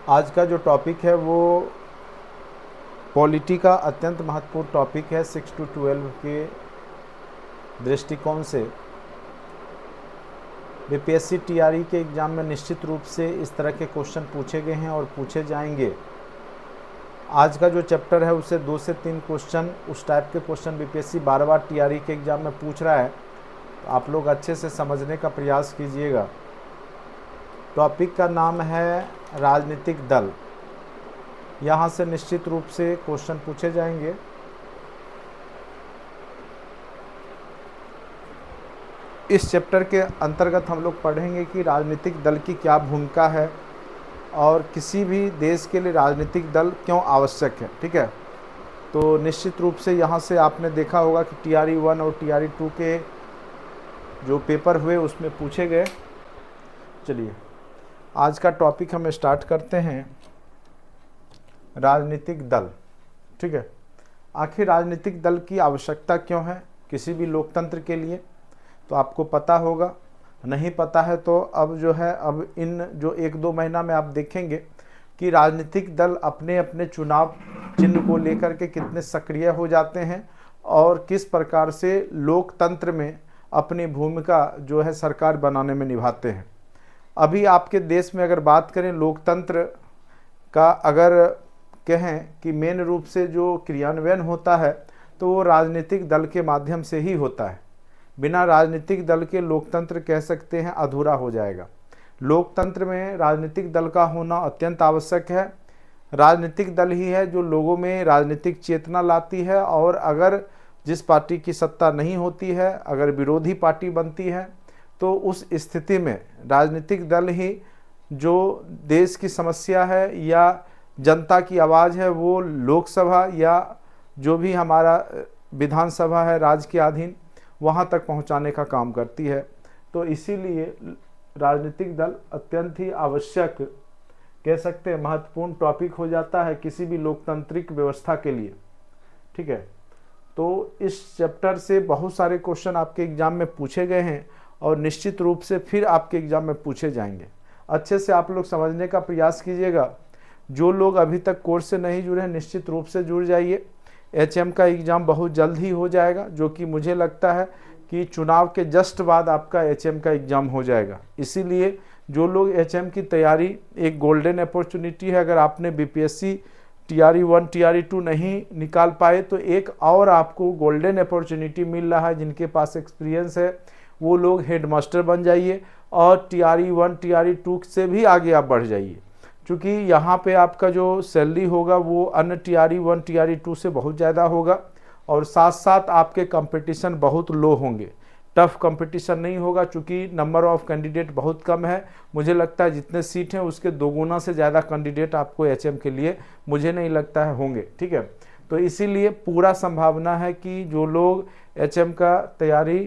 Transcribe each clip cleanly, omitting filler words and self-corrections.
आज का जो टॉपिक है वो पॉलिटी का अत्यंत महत्वपूर्ण टॉपिक है 6 to 12 के दृष्टिकोण से। बीपीएससी टीआरई के एग्ज़ाम में निश्चित रूप से इस तरह के क्वेश्चन पूछे गए हैं और पूछे जाएंगे। आज का जो चैप्टर है उससे 2 से 3 क्वेश्चन उस टाइप के क्वेश्चन बीपीएससी बार-बार टीआरई के एग्ज़ाम में पूछ रहा है, तो आप लोग अच्छे से समझने का प्रयास कीजिएगा। टॉपिक का नाम है राजनीतिक दल। यहाँ से निश्चित रूप से क्वेश्चन पूछे जाएंगे। इस चैप्टर के अंतर्गत हम लोग पढ़ेंगे कि राजनीतिक दल की क्या भूमिका है और किसी भी देश के लिए राजनीतिक दल क्यों आवश्यक है। ठीक है, तो निश्चित रूप से यहाँ से आपने देखा होगा कि टीआरई 1 और टीआरई 2 के जो पेपर हुए उसमें पूछे गए। चलिए आज का टॉपिक हम स्टार्ट करते हैं, राजनीतिक दल। ठीक है, आखिर राजनीतिक दल की आवश्यकता क्यों है किसी भी लोकतंत्र के लिए, तो आपको पता होगा। नहीं पता है तो अब जो है, अब इन जो 1-2 महीना में आप देखेंगे कि राजनीतिक दल अपने अपने चुनाव चिन्ह को लेकर के कितने सक्रिय हो जाते हैं और किस प्रकार से लोकतंत्र में अपनी भूमिका जो है सरकार बनाने में निभाते हैं। अभी आपके देश में अगर बात करें लोकतंत्र का, अगर कहें कि मेन रूप से जो क्रियान्वयन होता है तो वो राजनीतिक दल के माध्यम से ही होता है। बिना राजनीतिक दल के लोकतंत्र कह सकते हैं अधूरा हो जाएगा। लोकतंत्र में राजनीतिक दल का होना अत्यंत आवश्यक है। राजनीतिक दल ही है जो लोगों में राजनीतिक चेतना लाती है, और अगर जिस पार्टी की सत्ता नहीं होती है, अगर विरोधी पार्टी बनती है, तो उस स्थिति में राजनीतिक दल ही जो देश की समस्या है या जनता की आवाज़ है वो लोकसभा या जो भी हमारा विधानसभा है राज्य के अधीन, वहाँ तक पहुँचाने का काम करती है। तो इसीलिए राजनीतिक दल अत्यंत ही आवश्यक कह सकते हैं, महत्वपूर्ण टॉपिक हो जाता है किसी भी लोकतांत्रिक व्यवस्था के लिए। ठीक है, तो इस चैप्टर से बहुत सारे क्वेश्चन आपके एग्जाम में पूछे गए हैं और निश्चित रूप से फिर आपके एग्जाम में पूछे जाएंगे। अच्छे से आप लोग समझने का प्रयास कीजिएगा। जो लोग अभी तक कोर्स से नहीं जुड़े हैं निश्चित रूप से जुड़ जाइए। एचएम का एग्ज़ाम बहुत जल्द ही हो जाएगा, जो कि मुझे लगता है कि चुनाव के जस्ट बाद आपका एचएम का एग्ज़ाम हो जाएगा। इसीलिए जो लोग एचएम की तैयारी, एक गोल्डन अपॉर्चुनिटी है। अगर आपने बीपीएससी टीआरई 1 टीआरई 2 नहीं निकाल पाए तो एक और आपको गोल्डन अपॉर्चुनिटी मिल रहा है। जिनके पास एक्सपीरियंस है वो लोग हेडमास्टर बन जाइए और टीआरई 1 टीआरई 2 से भी आगे आप बढ़ जाइए, क्योंकि यहाँ पे आपका जो सैलरी होगा वो अन्य टीआरई 1 टीआरई 2 से बहुत ज़्यादा होगा, और साथ साथ आपके कंपटीशन बहुत लो होंगे। टफ कंपटीशन नहीं होगा, चूँकि नंबर ऑफ़ कैंडिडेट बहुत कम है। मुझे लगता है जितने सीट हैं उसके 2 गुना से ज़्यादा कैंडिडेट आपको एचएम के लिए मुझे नहीं लगता है होंगे। ठीक है, तो इसीलिए पूरा संभावना है कि जो लोग एचएम का तैयारी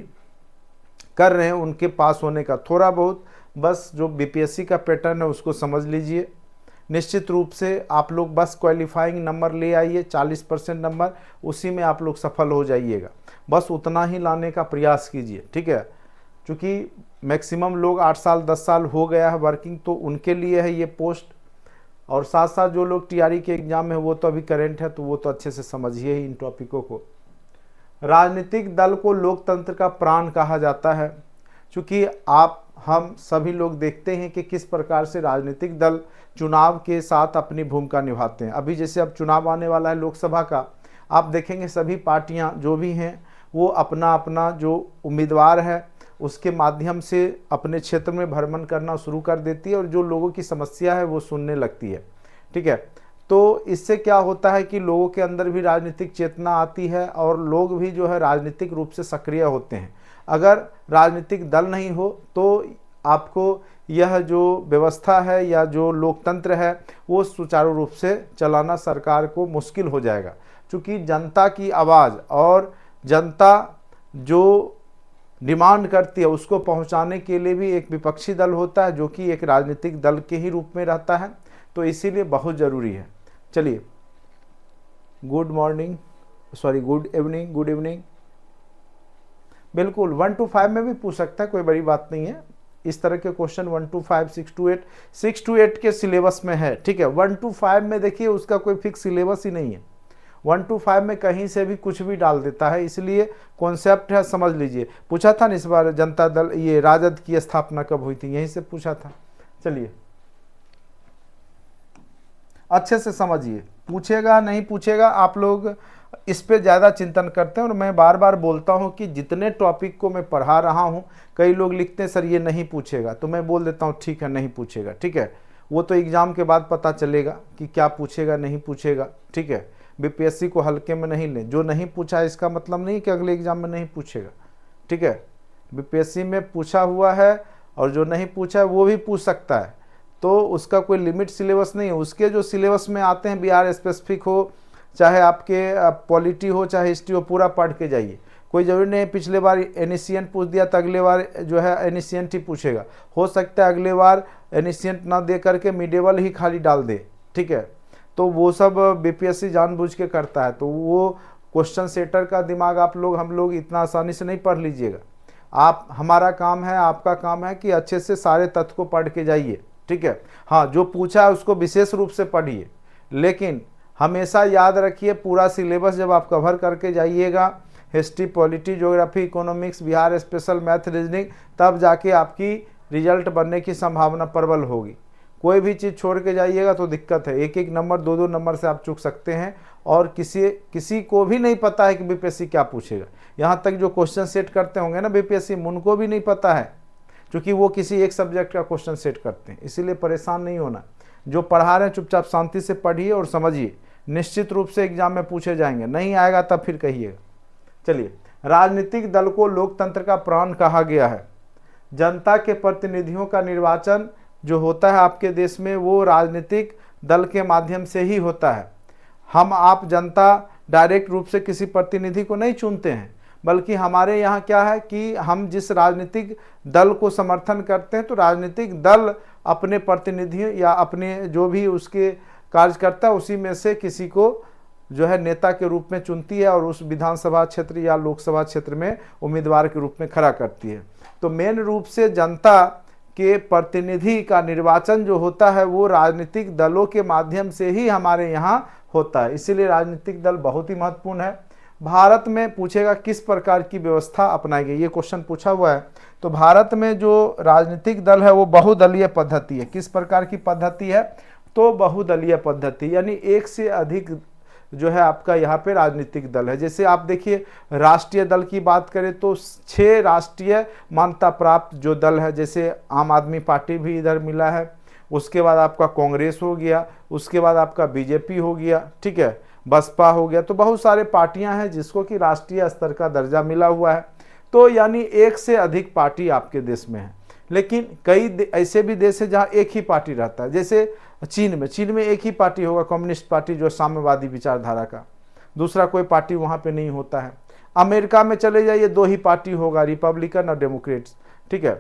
कर रहे हैं उनके पास होने का। थोड़ा बहुत बस जो बीपीएससी का पैटर्न है उसको समझ लीजिए। निश्चित रूप से आप लोग बस क्वालिफाइंग नंबर ले आइए, 40% नंबर, उसी में आप लोग सफल हो जाइएगा। बस उतना ही लाने का प्रयास कीजिए। ठीक है, क्योंकि मैक्सिमम लोग 8 साल 10 साल हो गया है वर्किंग, तो उनके लिए है ये पोस्ट। और साथ साथ जो लोग टीआरई के एग्ज़ाम में वो तो अभी करेंट है, तो वो तो अच्छे से समझिए ही इन टॉपिकों को। राजनीतिक दल को लोकतंत्र का प्राण कहा जाता है, क्योंकि हम सभी लोग देखते हैं कि किस प्रकार से राजनीतिक दल चुनाव के साथ अपनी भूमिका निभाते हैं। अभी जैसे अब चुनाव आने वाला है लोकसभा का, आप देखेंगे सभी पार्टियां जो भी हैं वो अपना अपना जो उम्मीदवार है उसके माध्यम से अपने क्षेत्र में भ्रमण करना शुरू कर देती है और जो लोगों की समस्या है वो सुनने लगती है। ठीक है, तो इससे क्या होता है कि लोगों के अंदर भी राजनीतिक चेतना आती है और लोग भी जो है राजनीतिक रूप से सक्रिय होते हैं। अगर राजनीतिक दल नहीं हो तो आपको यह जो व्यवस्था है या जो लोकतंत्र है वो सुचारू रूप से चलाना सरकार को मुश्किल हो जाएगा, क्योंकि जनता की आवाज़ और जनता जो डिमांड करती है उसको पहुंचाने के लिए भी एक विपक्षी दल होता है, जो कि एक राजनीतिक दल के ही रूप में रहता है। तो इसीलिए बहुत ज़रूरी है। चलिए, good morning, sorry good evening, good evening. बिल्कुल 1 to 5 में भी पूछ सकता है, कोई बड़ी बात नहीं है। इस तरह के क्वेश्चन 1 to 5, 6 to 8 के सिलेबस में है, ठीक है। 1 to 5 में देखिए उसका कोई फिक्स सिलेबस ही नहीं है। 1 to 5 में कहीं से भी कुछ भी डाल देता है, इसलिए कॉन्सेप्ट है, समझ लीजिए। पूछा था ना इस बार जनता दल, ये राजद की स्थापना कब हुई थी, यहीं से पूछा था। चलिए अच्छे से समझिए, पूछेगा नहीं पूछेगा, आप लोग इस पे ज़्यादा चिंतन करते हैं। और मैं बार बार बोलता हूं कि जितने टॉपिक को मैं पढ़ा रहा हूं, कई लोग लिखते हैं सर ये नहीं पूछेगा, तो मैं बोल देता हूं ठीक है नहीं पूछेगा, ठीक है। वो तो एग्ज़ाम के बाद पता चलेगा कि क्या पूछेगा नहीं पूछेगा, ठीक है। बीपीएससी को हल्के में नहीं लें, जो नहीं पूछा इसका मतलब नहीं कि अगले एग्जाम में नहीं पूछेगा, ठीक है। बीपीएससी में पूछा हुआ है और जो नहीं पूछा है वो भी पूछ सकता है, तो उसका कोई लिमिट सिलेबस नहीं है। उसके जो सिलेबस में आते हैं, बिहार स्पेसिफिक हो, चाहे आपके पॉलिटी हो, चाहे हिस्ट्री हो, पूरा पढ़ के जाइए। कोई जरूरी नहीं पिछले बार एनिशियंट पूछ दिया तो अगले बार जो है एनिशियंट ही पूछेगा। हो सकता है अगले बार एनिशियंट ना दे करके मिडेवल ही खाली डाल दे, ठीक है। तो वो सब बीपीएससी जानबूझ के करता है, तो वो क्वेश्चन सेटर का दिमाग हम लोग इतना आसानी से नहीं पढ़ लीजिएगा। हमारा काम है, आपका काम है कि अच्छे से सारे तथ्य को पढ़ के जाइए, ठीक है। हाँ, जो पूछा है उसको विशेष रूप से पढ़िए, लेकिन हमेशा याद रखिए पूरा सिलेबस जब आप कवर करके जाइएगा, history, polity, geography, economics, Bihar special, math, reasoning, तब जाके आपकी रिजल्ट बनने की संभावना प्रबल होगी। कोई भी चीज़ छोड़ के जाइएगा तो दिक्कत है, एक एक नंबर, दो दो नंबर से आप चूक सकते हैं। और किसी को भी नहीं पता है कि बीपीएससी क्या पूछेगा। यहाँ तक जो क्वेश्चन सेट करते होंगे ना बीपीएससी, उनको भी नहीं पता है, क्योंकि वो किसी एक सब्जेक्ट का क्वेश्चन सेट करते हैं। इसीलिए परेशान नहीं होना, जो पढ़ा रहे हैं चुपचाप शांति से पढ़िए और समझिए, निश्चित रूप से एग्जाम में पूछे जाएंगे। नहीं आएगा तब फिर कहिएगा। चलिए, राजनीतिक दल को लोकतंत्र का प्राण कहा गया है। जनता के प्रतिनिधियों का निर्वाचन जो होता है आपके देश में, वो राजनीतिक दल के माध्यम से ही होता है। हम आप जनता डायरेक्ट रूप से किसी प्रतिनिधि को नहीं चुनते हैं, बल्कि हमारे यहाँ क्या है कि हम जिस राजनीतिक दल को समर्थन करते हैं, तो राजनीतिक दल अपने प्रतिनिधियों या अपने जो भी उसके कार्यकर्ता, उसी में से किसी को जो है नेता के रूप में चुनती है और उस विधानसभा क्षेत्र या लोकसभा क्षेत्र में उम्मीदवार के रूप में खड़ा करती है। तो मेन रूप से जनता के प्रतिनिधि का निर्वाचन जो होता है वो राजनीतिक दलों के माध्यम से ही हमारे यहाँ होता है। इसीलिए राजनीतिक दल बहुत ही महत्वपूर्ण है। भारत में पूछेगा किस प्रकार की व्यवस्था अपनाई गई, ये क्वेश्चन पूछा हुआ है। तो भारत में जो राजनीतिक दल है वो बहुदलीय पद्धति है। किस प्रकार की पद्धति है? तो बहुदलीय पद्धति, यानी एक से अधिक जो है आपका यहाँ पे राजनीतिक दल है। जैसे आप देखिए, राष्ट्रीय दल की बात करें तो 6 राष्ट्रीय मान्यता प्राप्त जो दल है, जैसे आम आदमी पार्टी भी इधर मिला है, उसके बाद आपका कांग्रेस हो गया, उसके बाद आपका बीजेपी हो गया, ठीक है, बसपा हो गया। तो बहुत सारे पार्टियां हैं जिसको कि राष्ट्रीय स्तर का दर्जा मिला हुआ है। तो यानी एक से अधिक पार्टी आपके देश में है। लेकिन कई ऐसे भी देश है जहां एक ही पार्टी रहता है, जैसे चीन में एक ही पार्टी होगा, कम्युनिस्ट पार्टी, जो साम्यवादी विचारधारा का, दूसरा कोई पार्टी वहां पे नहीं होता है। अमेरिका में चले जाइए, 2 ही पार्टी होगा, रिपब्लिकन और डेमोक्रेट्स, ठीक है।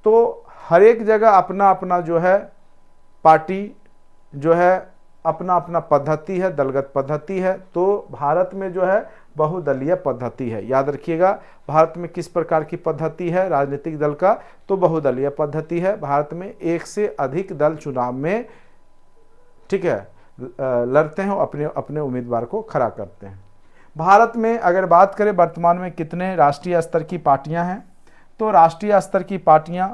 तो हर एक जगह अपना अपना जो है पार्टी जो है अपना अपना पद्धति है, दलगत पद्धति है। तो भारत में जो है बहुदलीय पद्धति है। याद रखिएगा, भारत में किस प्रकार की पद्धति है राजनीतिक दल का? तो बहुदलीय पद्धति है। भारत में एक से अधिक दल चुनाव में, ठीक है, लड़ते हैं, अपने अपने उम्मीदवार को खड़ा करते हैं। भारत में अगर बात करें वर्तमान में कितने राष्ट्रीय स्तर की पार्टियां हैं, तो राष्ट्रीय स्तर की पार्टियां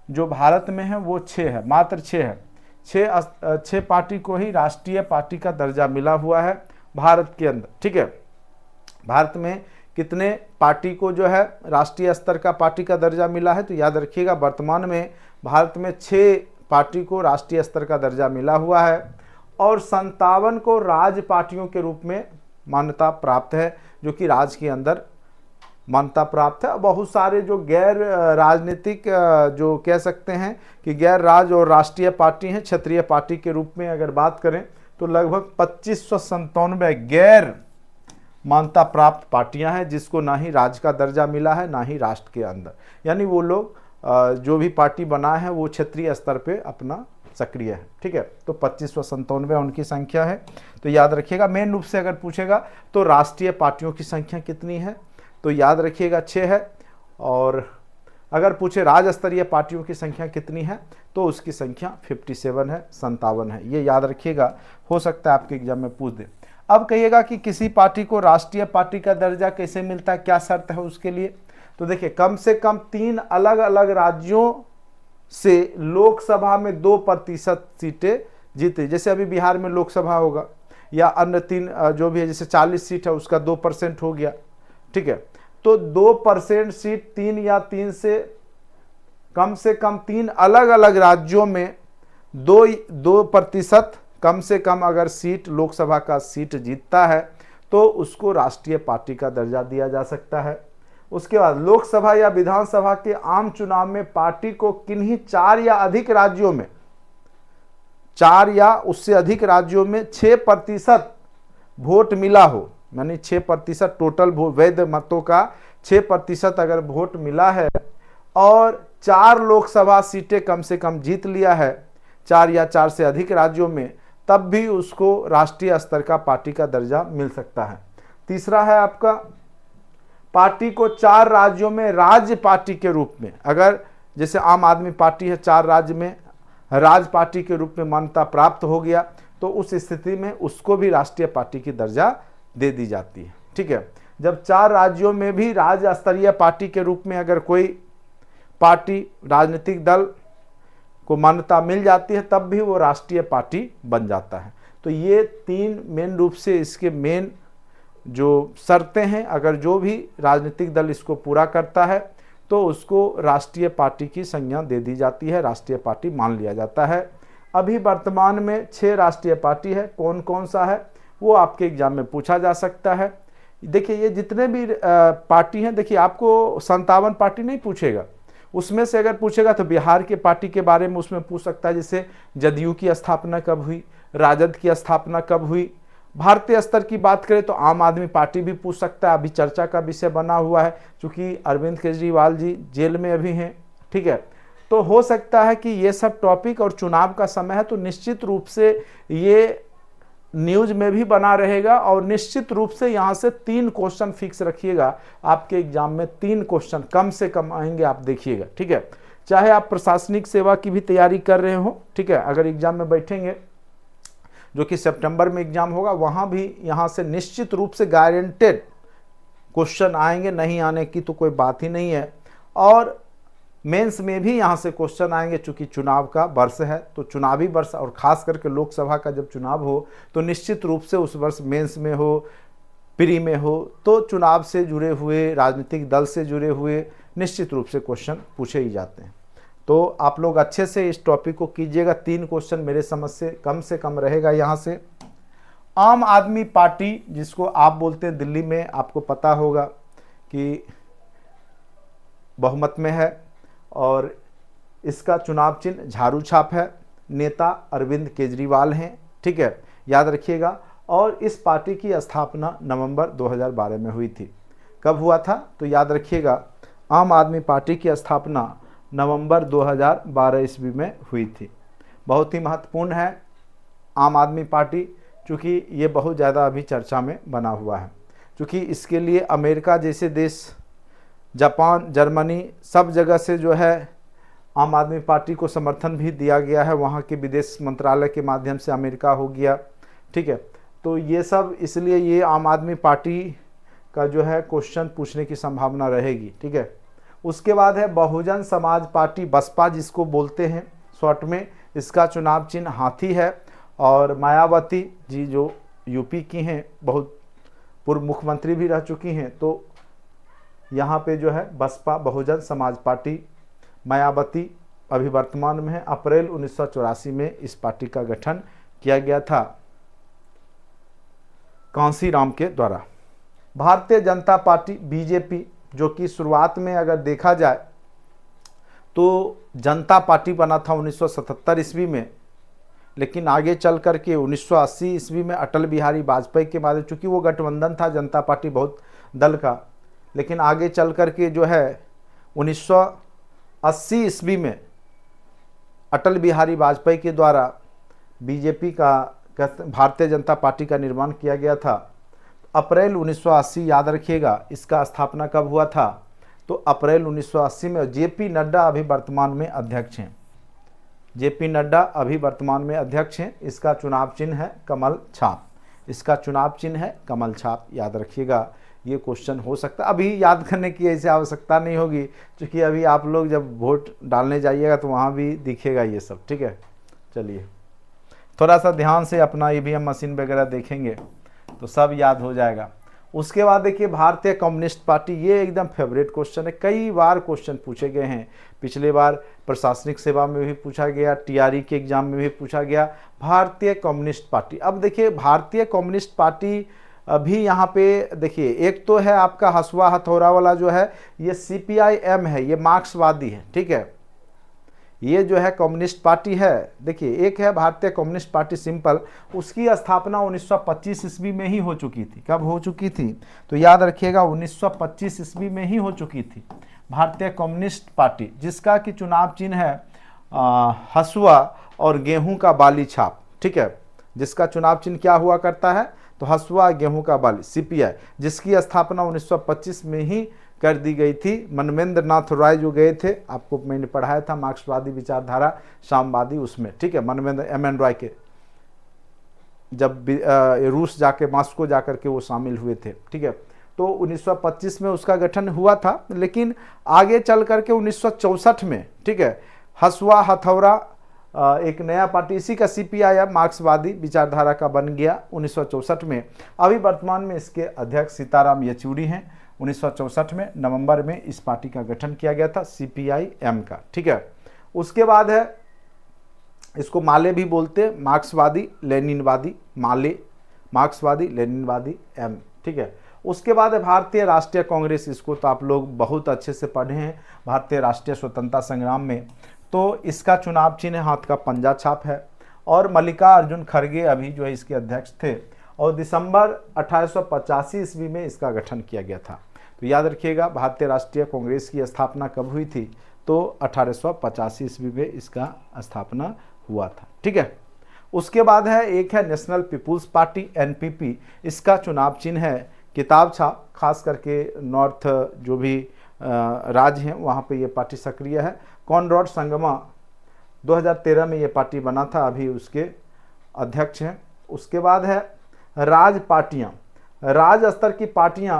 जो भारत में हैं वो 6 है, मात्र 6 है। 6 पार्टी को ही राष्ट्रीय पार्टी का दर्जा मिला हुआ है भारत के अंदर, ठीक है। भारत में कितने पार्टी को जो है राष्ट्रीय स्तर का पार्टी का दर्जा मिला है? तो याद रखिएगा, वर्तमान में भारत में 6 पार्टी को राष्ट्रीय स्तर का दर्जा मिला हुआ है और 57 को राज्य पार्टियों के रूप में मान्यता प्राप्त है, जो कि राज्य के अंदर मान्यता प्राप्त है। बहुत सारे जो गैर राजनीतिक जो कह सकते हैं कि गैर राज्य और राष्ट्रीय पार्टी हैं, क्षेत्रीय पार्टी के रूप में अगर बात करें तो लगभग 2597 गैर मान्यता प्राप्त पार्टियां हैं, जिसको ना ही राज्य का दर्जा मिला है ना ही राष्ट्र के अंदर। यानी वो लोग जो भी पार्टी बना है वो क्षेत्रीय स्तर पे अपना सक्रिय है, ठीक है। तो 2597 उनकी संख्या है। तो याद रखिएगा, मेन रूप से अगर पूछेगा तो राष्ट्रीय पार्टियों की संख्या कितनी है, तो याद रखिएगा 6 है। और अगर पूछे राज्य स्तरीय पार्टियों की संख्या कितनी है तो उसकी संख्या 57 है, 57 है, ये याद रखिएगा, हो सकता है आपके एग्जाम में पूछ दे। अब कहिएगा कि किसी पार्टी को राष्ट्रीय पार्टी का दर्जा कैसे मिलता है, क्या शर्त है उसके लिए। तो देखिए कम से कम 3 अलग अलग राज्यों से लोकसभा में 2% सीटें जीते, जैसे अभी बिहार में लोकसभा होगा, या अन्य 3 जो भी है, जैसे 40 सीट है उसका 2% हो गया, ठीक है। तो 2% सीट 3 या 3 से कम 3 अलग अलग राज्यों में 2% कम से कम अगर सीट लोकसभा का सीट जीतता है तो उसको राष्ट्रीय पार्टी का दर्जा दिया जा सकता है। उसके बाद लोकसभा या विधानसभा के आम चुनाव में पार्टी को किन्हीं 4 या अधिक राज्यों में 4 या उससे अधिक राज्यों में 6% वोट मिला हो, यानी 6% टोटल वैध मतों का 6% अगर वोट मिला है और 4 लोकसभा सीटें कम से कम जीत लिया है 4 या 4 से अधिक राज्यों में, तब भी उसको राष्ट्रीय स्तर का पार्टी का दर्जा मिल सकता है। तीसरा है आपका, पार्टी को 4 राज्यों में राज्य पार्टी के रूप में, अगर जैसे आम आदमी पार्टी है 4 राज्य में राज्य पार्टी के रूप में मान्यता प्राप्त हो गया तो उस स्थिति में उसको भी राष्ट्रीय पार्टी की दर्जा दे दी जाती है, ठीक है। जब 4 राज्यों में भी राज्य स्तरीय पार्टी के रूप में अगर कोई पार्टी राजनीतिक दल को मान्यता मिल जाती है तब भी वो राष्ट्रीय पार्टी बन जाता है। तो ये 3 मेन रूप से इसके मेन जो शर्तें हैं, अगर जो भी राजनीतिक दल इसको पूरा करता है तो उसको राष्ट्रीय पार्टी की संज्ञा दे दी जाती है, राष्ट्रीय पार्टी मान लिया जाता है। अभी वर्तमान में 6 राष्ट्रीय पार्टी है, कौन कौन सा है वो आपके एग्जाम में पूछा जा सकता है। देखिए ये जितने भी पार्टी हैं, देखिए आपको 57 पार्टी नहीं पूछेगा, उसमें से अगर पूछेगा तो बिहार के पार्टी के बारे में उसमें पूछ सकता है, जैसे जदयू की स्थापना कब हुई, राजद की स्थापना कब हुई। भारतीय स्तर की बात करें तो आम आदमी पार्टी भी पूछ सकता है, अभी चर्चा का विषय बना हुआ है क्योंकि अरविंद केजरीवाल जी जेल में अभी हैं, ठीक है। तो हो सकता है कि ये सब टॉपिक, और चुनाव का समय है तो निश्चित रूप से ये न्यूज में भी बना रहेगा, और निश्चित रूप से यहाँ से 3 क्वेश्चन फिक्स रखिएगा, आपके एग्जाम में 3 क्वेश्चन कम से कम आएंगे, आप देखिएगा, ठीक है। चाहे आप प्रशासनिक सेवा की भी तैयारी कर रहे हो, ठीक है, अगर एग्जाम में बैठेंगे जो कि सितंबर में एग्जाम होगा, वहाँ भी यहाँ से निश्चित रूप से गारंटेड क्वेश्चन आएंगे, नहीं आने की तो कोई बात ही नहीं है। और मेंस में भी यहाँ से क्वेश्चन आएंगे, चूंकि चुनाव का वर्ष है तो चुनावी वर्ष, और खास करके लोकसभा का जब चुनाव हो तो निश्चित रूप से उस वर्ष मेंस में हो, प्री में हो, तो चुनाव से जुड़े हुए, राजनीतिक दल से जुड़े हुए निश्चित रूप से क्वेश्चन पूछे ही जाते हैं। तो आप लोग अच्छे से इस टॉपिक को कीजिएगा। 3 क्वेश्चन मेरे समझ से कम रहेगा। यहाँ से आम आदमी पार्टी जिसको आप बोलते हैं, दिल्ली में आपको पता होगा कि बहुमत में है और इसका चुनाव चिन्ह झाड़ू छाप है, नेता अरविंद केजरीवाल हैं, ठीक है, याद रखिएगा। और इस पार्टी की स्थापना नवंबर 2012 में हुई थी। कब हुआ था तो याद रखिएगा, आम आदमी पार्टी की स्थापना नवंबर 2012 ईस्वी में हुई थी। बहुत ही महत्वपूर्ण है आम आदमी पार्टी, चूँकि ये बहुत ज़्यादा अभी चर्चा में बना हुआ है, क्योंकि इसके लिए अमेरिका जैसे देश, जापान, जर्मनी, सब जगह से जो है आम आदमी पार्टी को समर्थन भी दिया गया है, वहाँ के विदेश मंत्रालय के माध्यम से अमेरिका हो गया, ठीक है। तो ये सब इसलिए ये आम आदमी पार्टी का जो है क्वेश्चन पूछने की संभावना रहेगी, ठीक है। उसके बाद है बहुजन समाज पार्टी, बसपा जिसको बोलते हैं शॉर्ट में, इसका चुनाव चिन्ह हाथी है। और मायावती जी जो यूपी की हैं, बहुत पूर्व मुख्यमंत्री भी रह चुकी हैं, तो यहाँ पे जो है बसपा बहुजन समाज पार्टी, मायावती अभी वर्तमान में है। अप्रैल 1984 में इस पार्टी का गठन किया गया था कांसीराम के द्वारा। भारतीय जनता पार्टी बीजेपी, जो कि शुरुआत में अगर देखा जाए तो जनता पार्टी बना था 1977 ईस्वी में, लेकिन आगे चल कर के 1980 ईस्वी में अटल बिहारी वाजपेयी के बाद, चूँकि वो गठबंधन था जनता पार्टी बहुत दल का, लेकिन आगे चल कर के जो है 1980 ईस्वी में अटल बिहारी वाजपेयी के द्वारा बीजेपी का, भारतीय जनता पार्टी का निर्माण किया गया था। अप्रैल 1980 याद रखिएगा, इसका स्थापना कब हुआ था तो अप्रैल 1980 में। जेपी नड्डा अभी वर्तमान में अध्यक्ष हैं। जेपी नड्डा अभी वर्तमान में अध्यक्ष हैं। इसका चुनाव चिन्ह है कमल छाप। इसका चुनाव चिन्ह है कमल छाप, याद रखिएगा। ये क्वेश्चन हो सकता है, अभी याद करने की ऐसी आवश्यकता नहीं होगी, क्योंकि अभी आप लोग जब वोट डालने जाइएगा तो वहाँ भी दिखेगा ये सब। ठीक है, चलिए थोड़ा सा ध्यान से अपना ईवीएम मशीन वगैरह देखेंगे तो सब याद हो जाएगा। उसके बाद देखिए भारतीय कम्युनिस्ट पार्टी, ये एकदम फेवरेट क्वेश्चन है, कई बार क्वेश्चन पूछे गए हैं। पिछले बार प्रशासनिक सेवा में भी पूछा गया, टीआरई के एग्जाम में भी पूछा गया। भारतीय कम्युनिस्ट पार्टी, अब देखिए भारतीय कम्युनिस्ट पार्टी अभी यहाँ पे देखिए, एक तो है आपका हसुआ हथौड़ा वाला जो है, ये सीपीआईएम है, ये मार्क्सवादी है। ठीक है, ये जो है कम्युनिस्ट पार्टी है। देखिए एक है भारतीय कम्युनिस्ट पार्टी सिंपल, उसकी स्थापना 1925 ईस्वी में ही हो चुकी थी। कब हो चुकी थी? तो याद रखिएगा 1925 ईस्वी में ही हो चुकी थी भारतीय कम्युनिस्ट पार्टी, जिसका कि चुनाव चिन्ह है हसुआ और गेहूं का बाली छाप। ठीक है, जिसका चुनाव चिन्ह क्या हुआ करता है? तो हसुआ गेहूं का बाली, सीपीआई, जिसकी स्थापना 1925 में ही कर दी गई थी। मनवेंद्र नाथ राय जो गए थे, आपको मैंने पढ़ाया था मार्क्सवादी विचारधारा साम्यवादी उसमें। ठीक है, मनवेंद्र एम.एन. राय के जब रूस जाके मॉस्को जाकर के वो शामिल हुए थे। ठीक है, तो 1925 में उसका गठन हुआ था, लेकिन आगे चल करके 1964 में, ठीक है, हसुआ हथौड़ा एक नया पार्टी, इसी का सीपीआई मार्क्सवादी विचारधारा का बन गया 1964 में। अभी वर्तमान में इसके अध्यक्ष सीताराम येचुरी हैं। 1964 में नवंबर में इस पार्टी का गठन किया गया था, सीपीआईएम का। ठीक है, उसके बाद है, इसको माले भी बोलते हैं, मार्क्सवादी लेनिनवादी, माले मार्क्सवादी लेनिनवादी एम। ठीक है, उसके बाद है भारतीय राष्ट्रीय कांग्रेस। इसको तो आप लोग बहुत अच्छे से पढ़े हैं भारतीय राष्ट्रीय स्वतंत्रता संग्राम में। तो इसका चुनाव चिन्ह हाथ का पंजा छाप है, और मल्लिकार्जुन खड़गे अभी जो है इसके अध्यक्ष थे, और दिसंबर 1885 ईस्वी में इसका गठन किया गया था। तो याद रखिएगा भारतीय राष्ट्रीय कांग्रेस की स्थापना कब हुई थी? तो 1885 ईस्वी में इसका स्थापना हुआ था। ठीक है, उसके बाद है एक है नेशनल पीपुल्स पार्टी, एनपीपी। इसका चुनाव चिन्ह है किताब छाप, खास करके नॉर्थ जो भी राज्य हैं वहाँ पे ये पार्टी सक्रिय है। कॉनराड संगमा 2013 में ये पार्टी बना था, अभी उसके अध्यक्ष हैं। उसके बाद है राज पार्टियां, राज स्तर की पार्टियां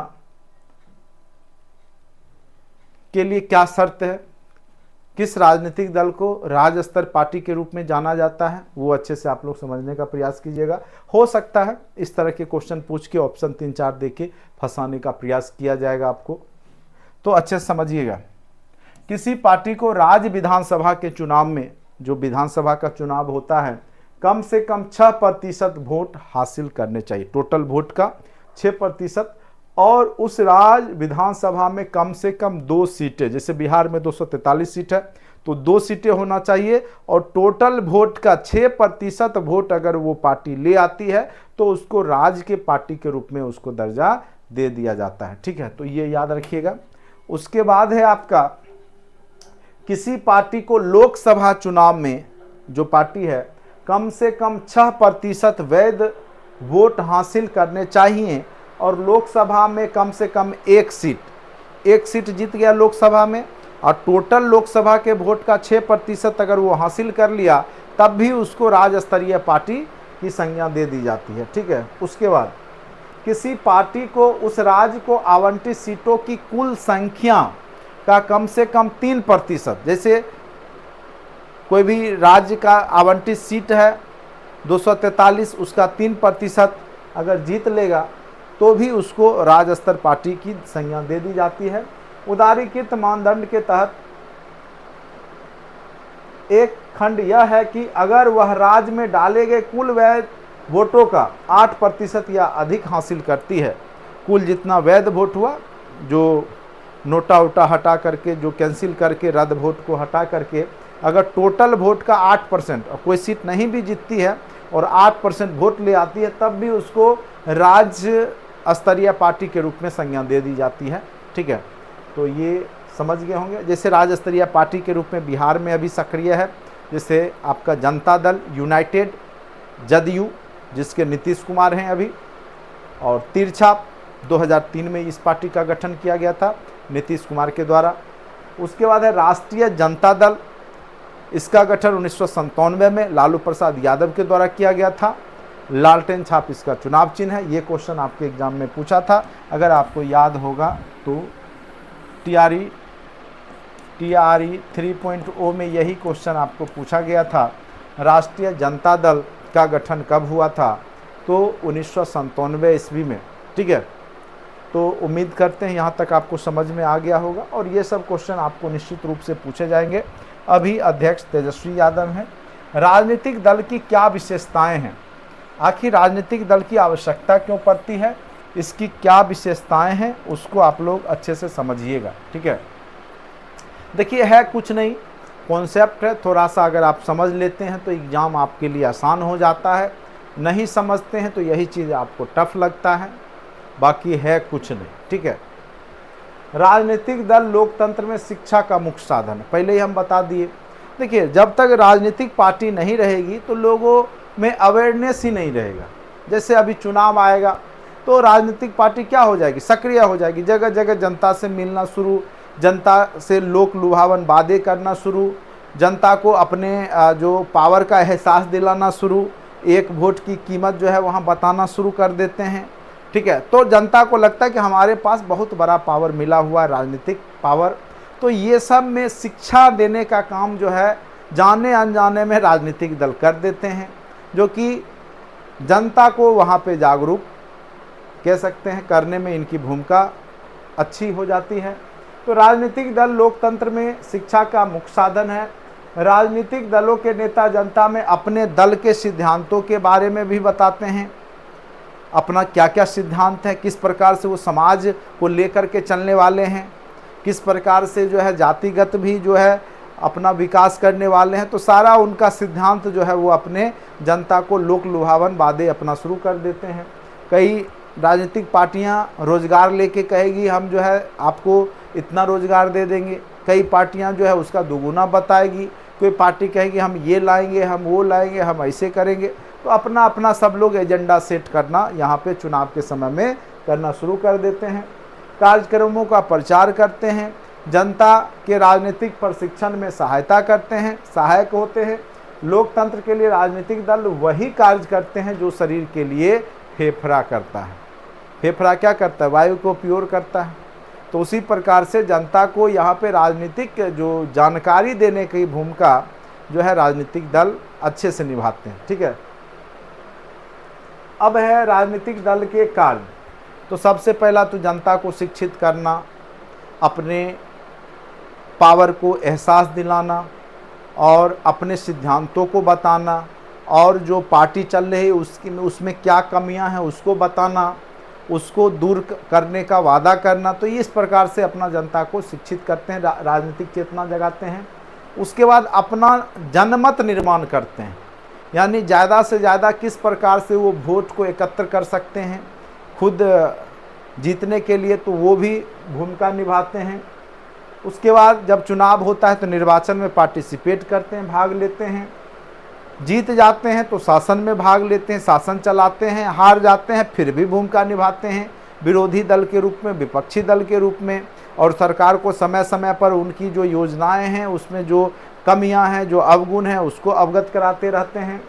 के लिए क्या शर्त है? किस राजनीतिक दल को राज स्तर पार्टी के रूप में जाना जाता है, वो अच्छे से आप लोग समझने का प्रयास कीजिएगा। हो सकता है इस तरह के क्वेश्चन पूछ के ऑप्शन 3-4 देके फंसाने का प्रयास किया जाएगा आपको, तो अच्छे से समझिएगा। किसी पार्टी को राज्य विधानसभा के चुनाव में, जो विधानसभा का चुनाव होता है, कम से कम 6% वोट हासिल करने चाहिए, टोटल वोट का 6%, और उस राज्य विधानसभा में कम से कम 2 सीटें, जैसे बिहार में 243 सीट है तो 2 सीटें होना चाहिए, और टोटल वोट का 6% वोट अगर वो पार्टी ले आती है तो उसको राज्य के पार्टी के रूप में उसको दर्जा दे दिया जाता है। ठीक है, तो ये याद रखिएगा। उसके बाद है आपका, किसी पार्टी को लोकसभा चुनाव में, जो पार्टी है, कम से कम 6% वैध वोट हासिल करने चाहिए, और लोकसभा में कम से कम 1 सीट जीत गया लोकसभा में, और टोटल लोकसभा के वोट का 6% अगर वो हासिल कर लिया, तब भी उसको राज्य स्तरीय पार्टी की संज्ञा दे दी जाती है। ठीक है, उसके बाद किसी पार्टी को उस राज्य को आवंटित सीटों की कुल संख्या का कम से कम 3%, जैसे कोई भी राज्य का आवंटित सीट है 243, उसका 3% अगर जीत लेगा तो भी उसको राज्य स्तर पार्टी की संज्ञा दे दी जाती है। उदारीकृत मानदंड के तहत एक खंड यह है कि अगर वह राज्य में डाले गए कुल वैध वोटों का 8% या अधिक हासिल करती है, कुल जितना वैध वोट हुआ, जो नोटा वोटा हटा करके, जो कैंसिल करके रद्द वोट को हटा करके, अगर टोटल वोट का 8% और कोई सीट नहीं भी जीतती है और 8% वोट ले आती है, तब भी उसको राज्य स्तरीय पार्टी के रूप में संज्ञा दे दी जाती है। ठीक है, तो ये समझ गए होंगे। जैसे राज्य स्तरीय पार्टी के रूप में बिहार में अभी सक्रिय है, जैसे आपका जनता दल यूनाइटेड, जदयू जिसके नीतीश कुमार हैं अभी, और तिरछा 2003 में इस पार्टी का गठन किया गया था। नीतीश कुमार के द्वारा। उसके बाद है राष्ट्रीय जनता दल, इसका गठन 1997 में लालू प्रसाद यादव के द्वारा किया गया था। लालटेन छाप इसका चुनाव चिन्ह है। ये क्वेश्चन आपके एग्जाम में पूछा था, अगर आपको याद होगा तो टीआरई 3.0 में यही क्वेश्चन आपको पूछा गया था। राष्ट्रीय जनता दल का गठन कब हुआ था? तो 1997 ईस्वी में। ठीक है, तो उम्मीद करते हैं यहाँ तक आपको समझ में आ गया होगा और ये सब क्वेश्चन आपको निश्चित रूप से पूछे जाएंगे। अभी अध्यक्ष तेजस्वी यादव हैं। राजनीतिक दल की क्या विशेषताएं हैं? आखिर राजनीतिक दल की आवश्यकता क्यों पड़ती है, इसकी क्या विशेषताएं हैं, उसको आप लोग अच्छे से समझिएगा। ठीक है, देखिए है कुछ नहीं, कॉन्सेप्ट है, थोड़ा सा अगर आप समझ लेते हैं तो एग्ज़ाम आपके लिए आसान हो जाता है, नहीं समझते हैं तो यही चीज़ आपको टफ लगता है, बाकी है कुछ नहीं। ठीक है, राजनीतिक दल लोकतंत्र में शिक्षा का मुख्य साधन है, पहले ही हम बता दिए। देखिए जब तक राजनीतिक पार्टी नहीं रहेगी तो लोगों में अवेयरनेस ही नहीं रहेगा। जैसे अभी चुनाव आएगा तो राजनीतिक पार्टी क्या हो जाएगी, सक्रिय हो जाएगी, जगह जगह जनता से मिलना शुरू, जनता से लोक लुभावन वादे करना शुरू, जनता को अपने जो पावर का एहसास दिलाना शुरू, एक वोट की कीमत जो है वहाँ बताना शुरू कर देते हैं। ठीक है, तो जनता को लगता है कि हमारे पास बहुत बड़ा पावर मिला हुआ है, राजनीतिक पावर। तो ये सब में शिक्षा देने का काम जो है जाने अनजाने में राजनीतिक दल कर देते हैं, जो कि जनता को वहाँ पे जागरूक कह सकते हैं करने में इनकी भूमिका अच्छी हो जाती है। तो राजनीतिक दल लोकतंत्र में शिक्षा का मुख्य साधन है। राजनीतिक दलों के नेता जनता में अपने दल के सिद्धांतों के बारे में भी बताते हैं, अपना क्या क्या सिद्धांत है, किस प्रकार से वो समाज को लेकर के चलने वाले हैं, किस प्रकार से जो है जातिगत भी जो है अपना विकास करने वाले हैं। तो सारा उनका सिद्धांत जो है वो अपने जनता को लोक लुभावन वादे अपना शुरू कर देते हैं। कई राजनीतिक पार्टियां रोज़गार लेके कहेगी हम जो है आपको इतना रोज़गार दे देंगे, कई पार्टियां जो है उसका दुगुना बताएगी, कोई पार्टी कहेगी हम ये लाएंगे, हम वो लाएंगे, हम ऐसे करेंगे। तो अपना अपना सब लोग एजेंडा सेट करना यहाँ पे चुनाव के समय में करना शुरू कर देते हैं। कार्यक्रमों का प्रचार करते हैं, जनता के राजनीतिक प्रशिक्षण में सहायता करते हैं, सहायक होते हैं। लोकतंत्र के लिए राजनीतिक दल वही कार्य करते हैं जो शरीर के लिए फेफड़ा करता है। फेफड़ा क्या करता है? वायु को प्योर करता है। तो उसी प्रकार से जनता को यहाँ पे राजनीतिक जो जानकारी देने की भूमिका जो है राजनीतिक दल अच्छे से निभाते हैं। ठीक है, अब है राजनीतिक दल के कार्य। तो सबसे पहला तो जनता को शिक्षित करना, अपने पावर को एहसास दिलाना और अपने सिद्धांतों को बताना, और जो पार्टी चल रही है उसमें क्या कमियां हैं उसको बताना, उसको दूर करने का वादा करना। तो इस प्रकार से अपना जनता को शिक्षित करते हैं, राजनीतिक चेतना जगाते हैं। उसके बाद अपना जनमत निर्माण करते हैं, यानी ज़्यादा से ज़्यादा किस प्रकार से वो वोट को एकत्र कर सकते हैं खुद जीतने के लिए, तो वो भी भूमिका निभाते हैं। उसके बाद जब चुनाव होता है तो निर्वाचन में पार्टिसिपेट करते हैं, भाग लेते हैं। जीत जाते हैं तो शासन में भाग लेते हैं, शासन चलाते हैं। हार जाते हैं फिर भी भूमिका निभाते हैं, विरोधी दल के रूप में, विपक्षी दल के रूप में। और सरकार को समय समय पर उनकी जो योजनाएं हैं उसमें जो कमियां हैं, जो अवगुण हैं, उसको अवगत कराते रहते हैं।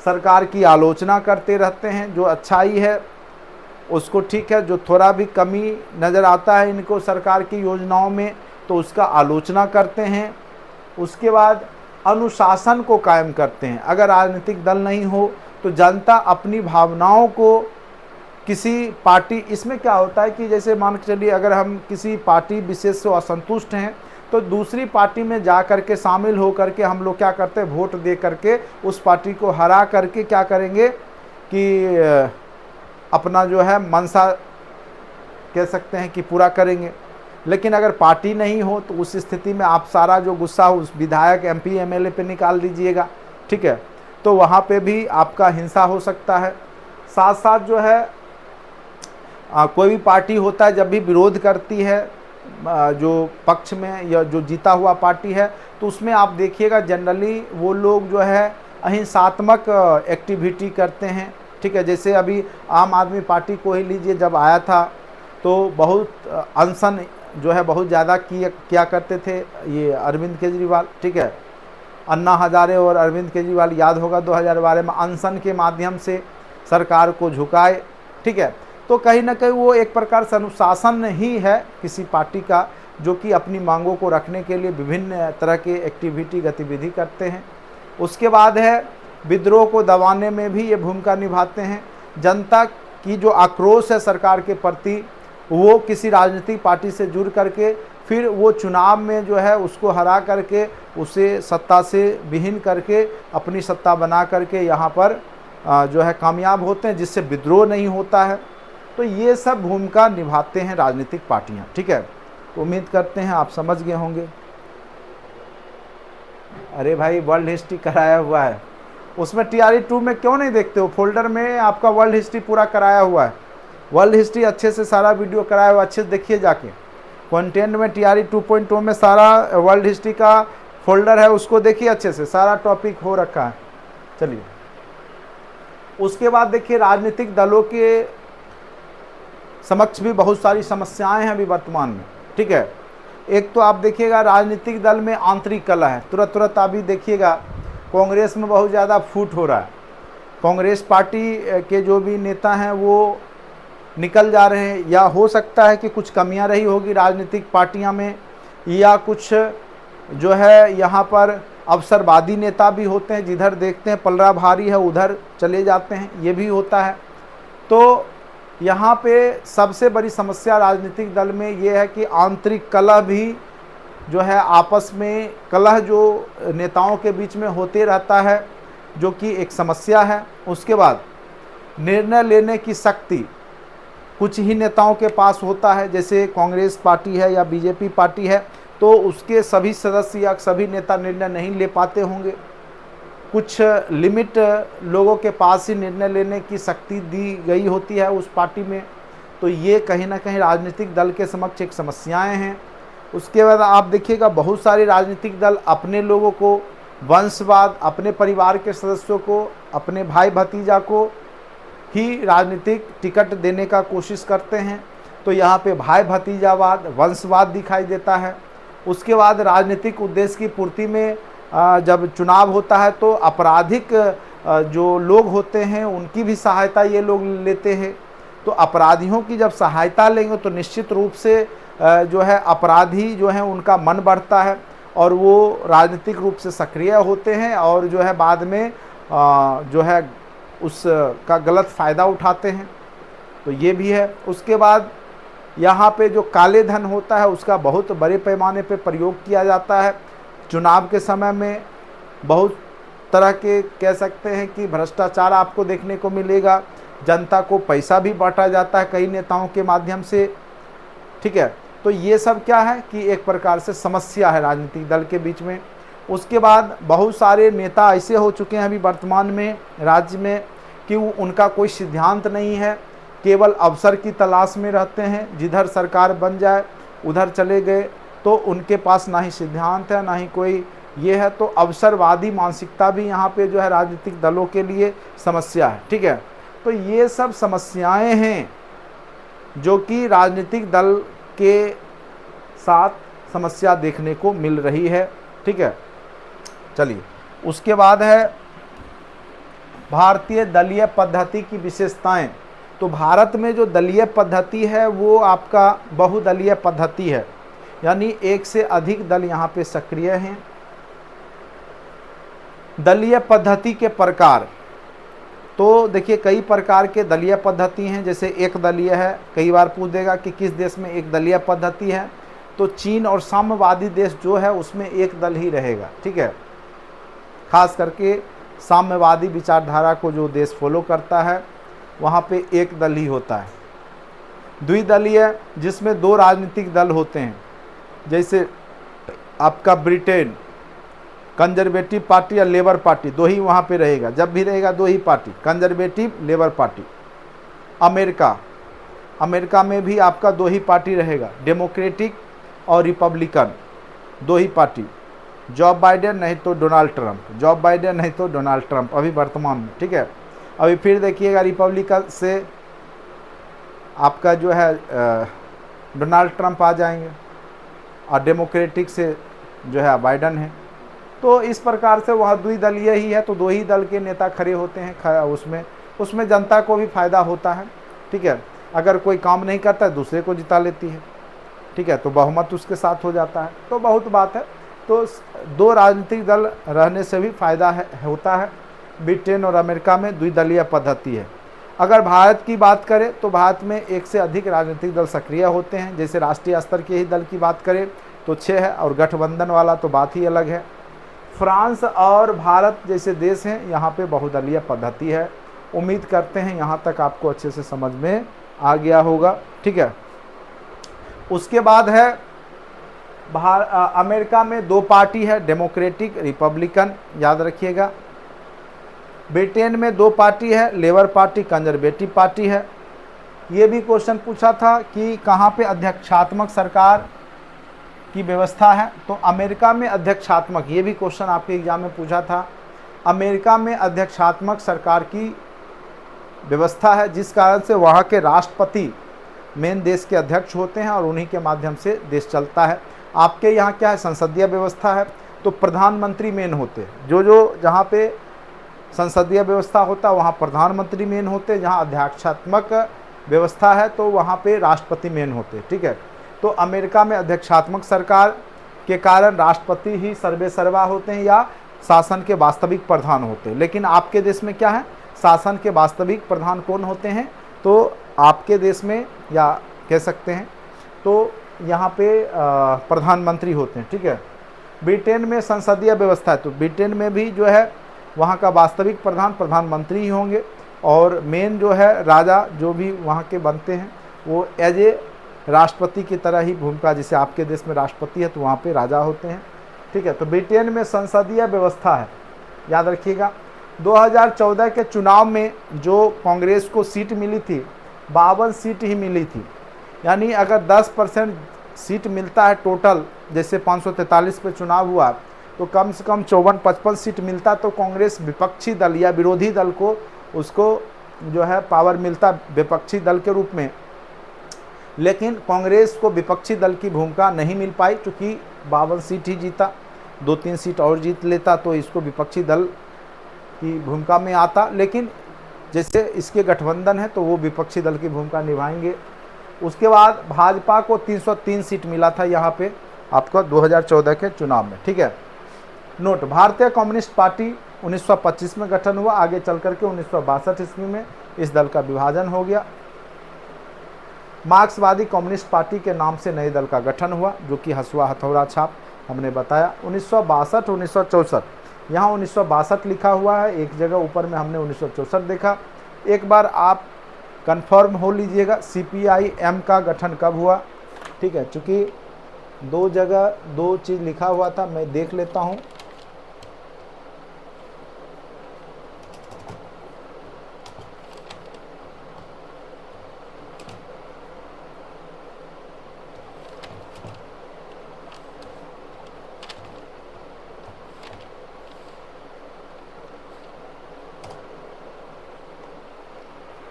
सरकार की आलोचना करते रहते हैं, जो अच्छाई है उसको ठीक है, जो थोड़ा भी कमी नज़र आता है इनको सरकार की योजनाओं में तो उसका आलोचना करते हैं। उसके बाद अनुशासन को कायम करते हैं। अगर राजनीतिक दल नहीं हो तो जनता अपनी भावनाओं को किसी पार्टी, इसमें क्या होता है कि जैसे मान के चलिए अगर हम किसी पार्टी विशेष से असंतुष्ट हैं तो दूसरी पार्टी में जा कर के शामिल हो करके हम लोग क्या करते हैं, वोट दे करके उस पार्टी को हरा करके क्या करेंगे कि अपना जो है मंशा कह सकते हैं कि पूरा करेंगे। लेकिन अगर पार्टी नहीं हो तो उस स्थिति में आप सारा जो गुस्सा उस विधायक, एमपी, एमएलए पे निकाल दीजिएगा। ठीक है, तो वहाँ पे भी आपका हिंसा हो सकता है। साथ साथ जो है कोई भी पार्टी होता है जब भी विरोध करती है जो पक्ष में या जो जीता हुआ पार्टी है, तो उसमें आप देखिएगा जनरली वो लोग जो है अहिंसात्मक एक्टिविटी करते हैं। ठीक है, जैसे अभी आम आदमी पार्टी को ही लीजिए, जब आया था तो बहुत अनशन जो है बहुत ज़्यादा किया करते थे ये अरविंद केजरीवाल, ठीक है। अन्ना हजारे और अरविंद केजरीवाल, याद होगा 2012 में अनशन के माध्यम से सरकार को झुकाए, ठीक है। तो कहीं ना कहीं वो एक प्रकार से अनुशासन ही है किसी पार्टी का, जो कि अपनी मांगों को रखने के लिए विभिन्न तरह के एक्टिविटी गतिविधि करते हैं। उसके बाद है विद्रोह को दबाने में भी ये भूमिका निभाते हैं। जनता की जो आक्रोश है सरकार के प्रति, वो किसी राजनीतिक पार्टी से जुड़ करके फिर वो चुनाव में जो है उसको हरा करके उसे सत्ता से विहीन करके अपनी सत्ता बना करके यहाँ पर जो है कामयाब होते हैं, जिससे विद्रोह नहीं होता है। तो ये सब भूमिका निभाते हैं राजनीतिक पार्टियाँ, ठीक है। तो उम्मीद करते हैं आप समझ गए होंगे। अरे भाई वर्ल्ड हिस्ट्री कराया हुआ है, उसमें TRE 2 में क्यों नहीं देखते हो? फोल्डर में आपका वर्ल्ड हिस्ट्री पूरा कराया हुआ है, वर्ल्ड हिस्ट्री अच्छे से सारा वीडियो कराया हुआ, अच्छे से देखिए जाके। कंटेंट में TRE 2.0 में सारा वर्ल्ड हिस्ट्री का फोल्डर है, उसको देखिए अच्छे से, सारा टॉपिक हो रखा है। चलिए उसके बाद देखिए राजनीतिक दलों के समक्ष भी बहुत सारी समस्याएं हैं अभी वर्तमान में, ठीक है। एक तो आप देखिएगा राजनीतिक दल में आंतरिक कलह है, तुरंत अभी देखिएगा कांग्रेस में बहुत ज़्यादा फूट हो रहा है। कांग्रेस पार्टी के जो भी नेता हैं वो निकल जा रहे हैं, या हो सकता है कि कुछ कमियां रही होगी राजनीतिक पार्टियां में, या कुछ जो है यहाँ पर अवसरवादी नेता भी होते हैं, जिधर देखते हैं पलड़ा भारी है उधर चले जाते हैं, ये भी होता है। तो यहाँ पे सबसे बड़ी समस्या राजनीतिक दल में ये है कि आंतरिक कलह भी जो है, आपस में कलह जो नेताओं के बीच में होते रहता है, जो कि एक समस्या है। उसके बाद निर्णय लेने की शक्ति कुछ ही नेताओं के पास होता है, जैसे कांग्रेस पार्टी है या बीजेपी पार्टी है, तो उसके सभी सदस्य या सभी नेता निर्णय नहीं ले पाते होंगे। कुछ लिमिट लोगों के पास ही निर्णय लेने की शक्ति दी गई होती है उस पार्टी में। तो ये कहीं ना कहीं राजनीतिक दल के समक्ष एक समस्याएं हैं। उसके बाद आप देखिएगा बहुत सारे राजनीतिक दल अपने लोगों को, वंशवाद, अपने परिवार के सदस्यों को, अपने भाई भतीजा को ही राजनीतिक टिकट देने का कोशिश करते हैं। तो यहाँ पे भाई भतीजावाद, वंशवाद दिखाई देता है। उसके बाद राजनीतिक उद्देश्य की पूर्ति में जब चुनाव होता है तो आपराधिक जो लोग होते हैं उनकी भी सहायता ये लोग लेते हैं। तो अपराधियों की जब सहायता लेंगे तो निश्चित रूप से जो है अपराधी जो है उनका मन बढ़ता है और वो राजनीतिक रूप से सक्रिय होते हैं और जो है बाद में जो है उसका गलत फ़ायदा उठाते हैं। तो ये भी है। उसके बाद यहाँ पे जो काले धन होता है उसका बहुत बड़े पैमाने पे प्रयोग किया जाता है। चुनाव के समय में बहुत तरह के कह सकते हैं कि भ्रष्टाचार आपको देखने को मिलेगा। जनता को पैसा भी बांटा जाता है कई नेताओं के माध्यम से, ठीक है। तो ये सब क्या है कि एक प्रकार से समस्या है राजनीतिक दल के बीच में। उसके बाद बहुत सारे नेता ऐसे हो चुके हैं अभी वर्तमान में राज्य में कि उनका कोई सिद्धांत नहीं है, केवल अवसर की तलाश में रहते हैं। जिधर सरकार बन जाए उधर चले गए, तो उनके पास ना ही सिद्धांत है ना ही कोई ये है। तो अवसरवादी मानसिकता भी यहाँ पे जो है राजनीतिक दलों के लिए समस्या है, ठीक है। तो ये सब समस्याएं हैं जो कि राजनीतिक दल के साथ समस्या देखने को मिल रही है, ठीक है। चलिए उसके बाद है भारतीय दलीय पद्धति की विशेषताएं। तो भारत में जो दलीय पद्धति है वो आपका बहुदलीय पद्धति है, यानी एक से अधिक दल यहाँ पे सक्रिय हैं। दलीय पद्धति के प्रकार, तो देखिए कई प्रकार के दलीय पद्धति हैं। जैसे एक दलीय है, कई बार पूछ देगा कि किस देश में एक दलीय पद्धति है, तो चीन और साम्यवादी देश जो है उसमें एक दल ही रहेगा, ठीक है। खास करके साम्यवादी विचारधारा को जो देश फॉलो करता है वहाँ पे एक दल ही होता है। द्विदलीय जिसमें दो राजनीतिक दल होते हैं, जैसे आपका ब्रिटेन कंजर्वेटिव पार्टी या लेबर पार्टी, दो ही वहाँ पे रहेगा, जब भी रहेगा दो ही party, conservative labour party. America में भी आपका दो ही पार्टी रहेगा, डेमोक्रेटिक और रिपब्लिकन, दो ही पार्टी। जॉब बाइडेन नहीं तो डोनाल्ड ट्रंप, जॉब बाइडेन नहीं तो डोनाल्ड ट्रंप अभी वर्तमान में, ठीक है। अभी फिर देखिएगा रिपब्लिकन से आपका जो है डोनाल्ड ट्रंप आ जाएंगे, और डेमोक्रेटिक से जो है बाइडन है। तो इस प्रकार से वह द्विदलीय ही है, तो दो ही दल के नेता खड़े होते हैं उसमें जनता को भी फायदा होता है, ठीक है। अगर कोई काम नहीं करता है दूसरे को जिता लेती है, ठीक है, तो बहुमत उसके साथ हो जाता है। तो बहुत बात है। तो दो राजनीतिक दल रहने से भी फायदा होता है। ब्रिटेन और अमेरिका में द्विदलीय पद्धति है। अगर भारत की बात करें तो भारत में एक से अधिक राजनीतिक दल सक्रिय होते हैं। जैसे राष्ट्रीय स्तर के ही दल की बात करें तो 6 है, और गठबंधन वाला तो बात ही अलग है। फ्रांस और भारत जैसे देश हैं, यहाँ पे बहुदलीय पद्धति है। उम्मीद करते हैं यहाँ तक आपको अच्छे से समझ में आ गया होगा, ठीक है। उसके बाद है अमेरिका में 2 पार्टी है, डेमोक्रेटिक रिपब्लिकन, याद रखिएगा। ब्रिटेन में 2 पार्टी है, लेबर पार्टी कंजर्वेटिव पार्टी है। ये भी क्वेश्चन पूछा था कि कहाँ पे अध्यक्षात्मक सरकार की व्यवस्था है, तो अमेरिका में अध्यक्षात्मक, ये भी क्वेश्चन आपके एग्जाम में पूछा था। अमेरिका में अध्यक्षात्मक सरकार की व्यवस्था है, जिस कारण से वहाँ के राष्ट्रपति मेन देश के अध्यक्ष होते हैं और उन्हीं के माध्यम से देश चलता है। आपके यहाँ क्या है, संसदीय व्यवस्था है, तो प्रधानमंत्री मेन होते हैं। जो जहाँ पे संसदीय व्यवस्था होता है वहाँ प्रधानमंत्री मेन होते हैं, जहाँ अध्यक्षात्मक व्यवस्था है तो वहाँ पे राष्ट्रपति मेन होते हैं, ठीक है। तो अमेरिका में अध्यक्षात्मक सरकार के कारण राष्ट्रपति ही सर्वे सर्वा होते हैं या शासन के वास्तविक प्रधान होते हैं। लेकिन आपके देश में क्या है, शासन के वास्तविक प्रधान कौन होते हैं, तो आपके देश में या कह सकते हैं तो यहाँ पे प्रधानमंत्री होते हैं, ठीक है। ब्रिटेन में संसदीय व्यवस्था है, तो ब्रिटेन में भी जो है वहाँ का वास्तविक प्रधानमंत्री ही होंगे, और मेन जो है राजा जो भी वहाँ के बनते हैं वो एज ए राष्ट्रपति की तरह ही भूमिका, जैसे आपके देश में राष्ट्रपति है तो वहाँ पे राजा होते हैं, ठीक है। तो ब्रिटेन में संसदीय व्यवस्था है, याद रखिएगा। 2014 के चुनाव में जो कांग्रेस को सीट मिली थी 52 सीट ही मिली थी, यानी अगर 10% सीट मिलता है टोटल, जैसे 543 पे चुनाव हुआ तो कम से कम 54-55 सीट मिलता तो कांग्रेस विपक्षी दल या विरोधी दल को उसको जो है पावर मिलता विपक्षी दल के रूप में। लेकिन कांग्रेस को विपक्षी दल की भूमिका नहीं मिल पाई, क्योंकि 52 सीट ही जीता, 2-3 सीट और जीत लेता तो इसको विपक्षी दल की भूमिका में आता। लेकिन जैसे इसके गठबंधन है तो वो विपक्षी दल की भूमिका निभाएंगे। उसके बाद भाजपा को 303 सीट मिला था यहाँ पे आपको 2014 के चुनाव में, ठीक है। नोट, भारतीय कम्युनिस्ट पार्टी 1925 में गठन हुआ, आगे चल करके 1962 ईस्वी में इस दल का विभाजन हो गया। मार्क्सवादी कम्युनिस्ट पार्टी के नाम से नए दल का गठन हुआ, जो कि हसुआ हथौड़ा छाप हमने बताया। 1962 1964, यहाँ 1962 लिखा हुआ है, एक जगह ऊपर में हमने 1964 देखा। एक बार आप कंफर्म हो लीजिएगा CPI-M का गठन कब हुआ, ठीक है। चूँकि 2 जगह 2 चीज़ लिखा हुआ था, मैं देख लेता हूँ।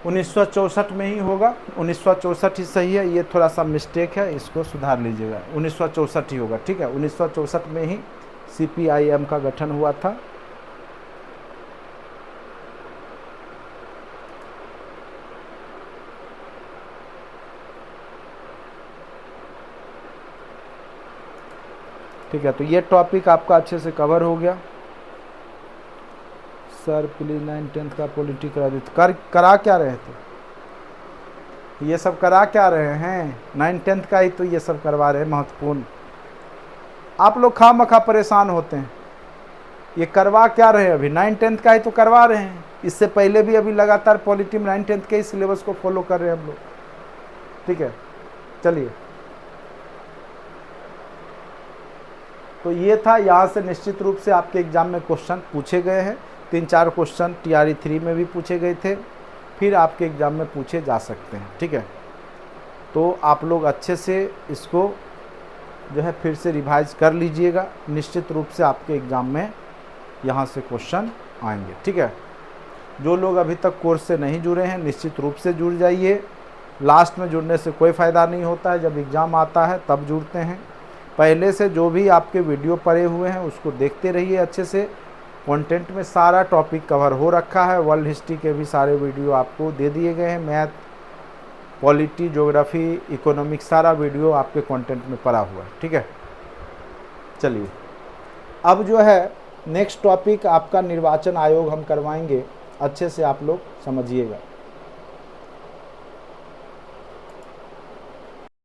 उन्नीस 1964 में ही होगा, 1964 ही सही है, ये थोड़ा सा मिस्टेक है, इसको सुधार लीजिएगा। 1964 ही होगा, ठीक है। 1964 में ही CPI-M का गठन हुआ था। ठीक है, तो ये टॉपिक आपका अच्छे से कवर हो गया। सर प्लीज 9-10 का पॉलिटिकल करा क्या रहे थे, ये सब करा क्या रहे हैं, 9-10 का ही तो ये सब करवा रहे हैं महत्वपूर्ण। आप लोग खामखा परेशान होते हैं, ये करवा क्या रहे हैं, अभी 9-10 का ही तो करवा रहे हैं। इससे पहले भी अभी लगातार पॉलिटी में 9-10 के ही सिलेबस को फॉलो कर रहे हैं हम लोग, ठीक है। चलिए, तो ये था, यहाँ से निश्चित रूप से आपके एग्जाम में क्वेश्चन पूछे गए हैं। 3-4 क्वेश्चन TRE 3 में भी पूछे गए थे, फिर आपके एग्ज़ाम में पूछे जा सकते हैं, ठीक है। तो आप लोग अच्छे से इसको जो है फिर से रिवाइज कर लीजिएगा, निश्चित रूप से आपके एग्ज़ाम में यहाँ से क्वेश्चन आएंगे, ठीक है। जो लोग अभी तक कोर्स से नहीं जुड़े हैं निश्चित रूप से जुड़ जाइए। लास्ट में जुड़ने से कोई फ़ायदा नहीं होता है, जब एग्ज़ाम आता है तब जुड़ते हैं। पहले से जो भी आपके वीडियो पड़े हुए हैं उसको देखते रहिए अच्छे से। कंटेंट में सारा टॉपिक कवर हो रखा है, वर्ल्ड हिस्ट्री के भी सारे वीडियो आपको दे दिए गए हैं, मैथ, पॉलिटी, ज्योग्राफी, इकोनॉमिक्स, सारा वीडियो आपके कंटेंट में पड़ा हुआ है। ठीक है, चलिए अब जो है नेक्स्ट टॉपिक आपका निर्वाचन आयोग हम करवाएंगे, अच्छे से आप लोग समझिएगा।